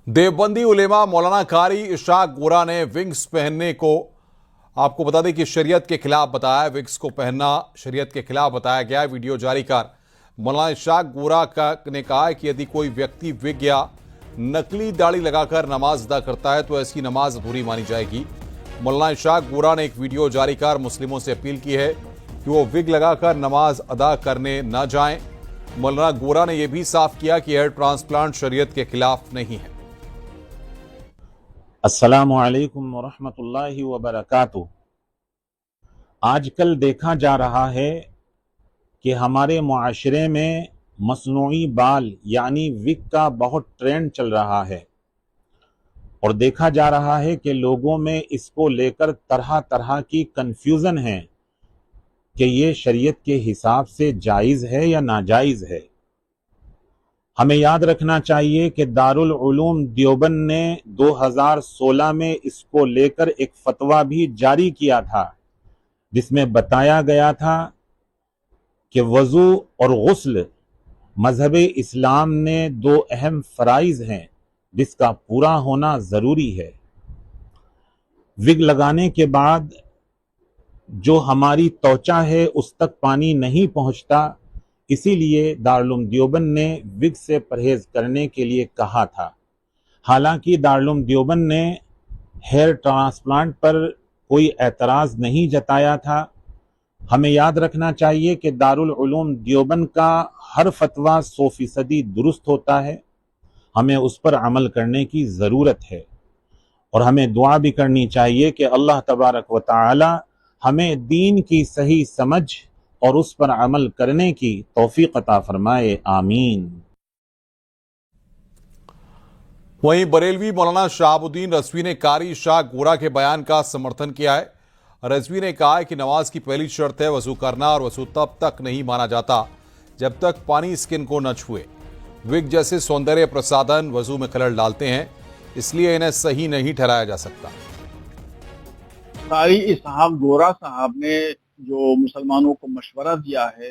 देवबंदी उलेमा मौलाना कारी इशाक गोरा ने विग्स पहनने को आपको बता दें कि शरीयत के खिलाफ बताया। विग्स को पहनना शरीयत के खिलाफ बताया गया। वीडियो जारी कर मौलाना इशाक गोरा ने कहा है कि यदि कोई व्यक्ति विग या नकली दाढ़ी लगाकर नमाज अदा करता है तो ऐसी नमाज अधूरी मानी जाएगी। मौलाना इशाक गोरा ने एक वीडियो जारी कर मुस्लिमों से अपील की है कि वो विग लगाकर नमाज अदा करने न जाएं। मौलाना गोरा ने यह भी साफ किया कि हेयर ट्रांसप्लांट शरीयत के खिलाफ नहीं है। अस्सलामु अलैकुम वरहमतुल्लाहि वबरकातुहू। आजकल देखा जा रहा है कि हमारे मुआशरे में मसनूई बाल यानी विग का बहुत ट्रेंड चल रहा है और देखा जा रहा है कि लोगों में इसको लेकर तरह तरह की कंफ्यूजन है कि ये शरीयत के हिसाब से जायज़ है या नाजायज़ है। हमें याद रखना चाहिए कि दारुल उलूम देवबंद ने 2016 में इसको लेकर एक फतवा भी जारी किया था जिसमें बताया गया था कि वज़ू और गुस्ल मजहब इस्लाम ने दो अहम फ़राइज़ हैं जिसका पूरा होना ज़रूरी है। विग लगाने के बाद जो हमारी त्वचा है उस तक पानी नहीं पहुंचता, इसीलिए दारुल उलूम देवबंद ने विग से परहेज करने के लिए कहा था। हालांकि दारुल उलूम देवबंद ने हेयर ट्रांसप्लांट पर कोई एतराज़ नहीं जताया था। हमें याद रखना चाहिए कि दारुल उलूम देवबंद का हर फतवा 100% दुरुस्त होता है। हमें उस पर अमल करने की ज़रूरत है और हमें दुआ भी करनी चाहिए कि अल्लाह तबारक व तआला हमें दीन की सही समझ और उस पर अमल करने की तौफीक अता फरमाए। आमीन। वहीं बरेलवी मौलाना शहाबुद्दीन रज़वी ने कारी इशाक गोरा के बयान का समर्थन किया है। रज़वी ने कहा है कि नमाज की पहली शर्त है वजू करना और वजू तब तक नहीं माना जाता जब तक पानी स्किन को न छुए। विग जैसे सौंदर्य प्रसाधन वजू में खलल डालते हैं, इसलिए इन्हें सही नहीं ठहराया जा सकता। कारी इशाक गोरा साहब ने जो मुसलमानों को मशवरा दिया है,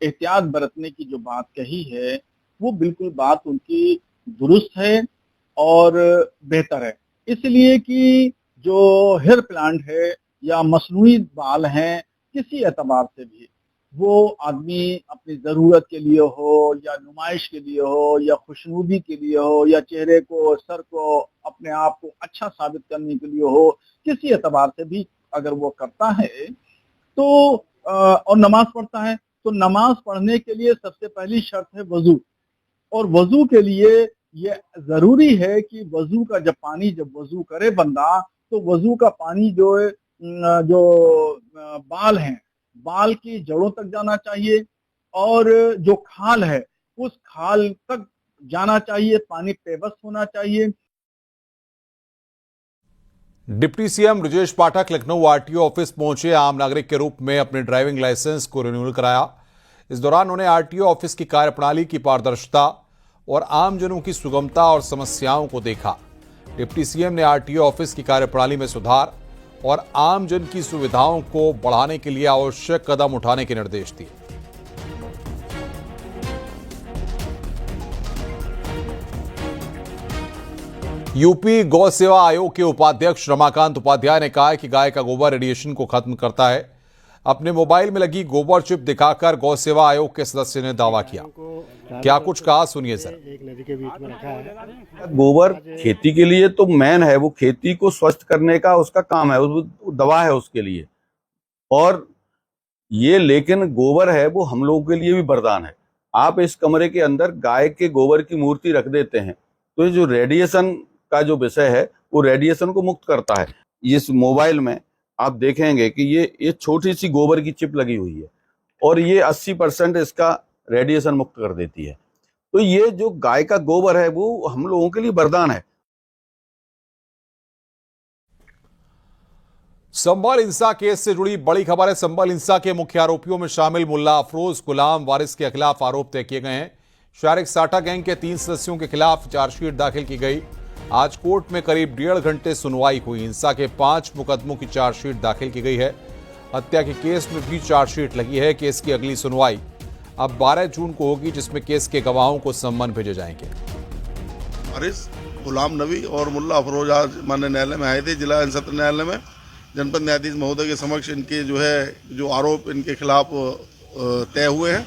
एहतियात बरतने की जो बात कही है, वो बिल्कुल बात उनकी दुरुस्त है और बेहतर है। इसलिए कि जो हेयर प्लांट है या मसनूई बाल हैं, किसी एतबार से भी वो आदमी अपनी ज़रूरत के लिए हो या नुमाइश के लिए हो या खुशनुदी के लिए हो या चेहरे को सर को अपने आप को अच्छा साबित करने के लिए हो, किसी एतबार से भी अगर वो करता है तो और नमाज पढ़ता है तो नमाज पढ़ने के लिए सबसे पहली शर्त है वजू। और वजू के लिए ये ज़रूरी है कि वजू का जब वजू करे बंदा तो वजू का पानी जो बाल हैं, बाल की जड़ों तक जाना चाहिए और जो खाल है उस खाल तक जाना चाहिए, पानी पेवस्त होना चाहिए। Deputy CM Brajesh Pathak Lucknow RTO office पहुंचे। आम नागरिक के रूप में अपने ड्राइविंग लाइसेंस को रिन्यूअल कराया। इस दौरान उन्होंने आरटीओ ऑफिस की कार्यप्रणाली की पारदर्शिता और आमजनों की सुगमता और समस्याओं को देखा। डिप्टी सीएम ने आरटीओ ऑफिस की कार्यप्रणाली में सुधार और आमजन की सुविधाओं को बढ़ाने के लिए आवश्यक कदम उठाने के निर्देश दिए। यूपी गौ सेवा आयोग के उपाध्यक्ष रमाकांत उपाध्याय ने कहा है कि गाय का गोबर रेडिएशन को खत्म करता है। अपने मोबाइल में लगी गोबर चिप दिखाकर गौ सेवा आयोग के सदस्य ने दावा किया। क्या कुछ कहा, सुनिए सर। एक नदी के बीच में रखा है। गोबर खेती के लिए तो मैन है, वो खेती को स्वस्थ करने का उसका काम है, वो दवा है उसके लिए। और ये लेकिन गोबर है वो हम लोगों के लिए भी वरदान है। आप इस कमरे के अंदर गाय के गोबर की मूर्ति रख देते हैं तो ये जो रेडिएशन का जो विषय है वो रेडिएशन को मुक्त करता है। इस मोबाइल में आप देखेंगे कि ये छोटी सी गोबर की चिप लगी हुई है और ये 80% इसका रेडिएशन मुक्त कर देती है। तो ये जो गाय का गोबर है वो हम लोगों के लिए वरदान है। संभल हिंसा केस से जुड़ी बड़ी खबर है। संभल हिंसा के मुख्य आरोपियों में शामिल मुल्ला अफरोज गुलाम वारिस के खिलाफ आरोप तय किए गए हैं। शारिक साटा गैंग के 3 सदस्यों के खिलाफ चार्जशीट दाखिल की गई। आज कोर्ट में करीब 1.5 घंटे सुनवाई हुई। हिंसा के 5 मुकदमों की चार्जशीट दाखिल की गई है। हत्या के केस में भी चार्जशीट लगी है। केस की अगली सुनवाई अब 12 जून को होगी, जिसमें केस के गवाहों को सम्मन भेजे जाएंगे। वारिस गुलाम नबी और मुल्ला अफरोज आज माननीय न्यायालय में आए थे, जिला एवं सत्र न्यायालय में। जनपद न्यायाधीश महोदय के समक्ष इनके जो आरोप इनके खिलाफ तय हुए हैं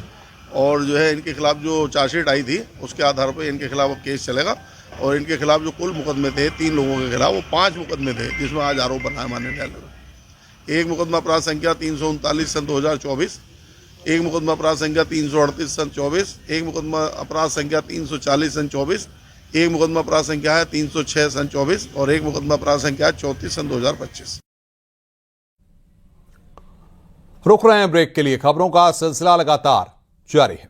और इनके खिलाफ जो चार्जशीट आई थी उसके आधार पर इनके खिलाफ अब केस चलेगा। और इनके खिलाफ जो कुल मुकदमे थे 3 लोगों के खिलाफ, वो 5 मुकदमे थे जिसमें आज आरोप बना है माननीय न्यायालय में। एक मुकदमा अपराध संख्या 339 सन 2024, एक मुकदमा अपराध संख्या 338 सन 24, एक मुकदमा अपराध संख्या 340 सन 24, एक मुकदमा अपराध संख्या है 306 सन 24 और एक मुकदमा अपराध संख्या है 34 सन 2025। रुक रहे हैं ब्रेक के लिए। खबरों का सिलसिला लगातार जारी है।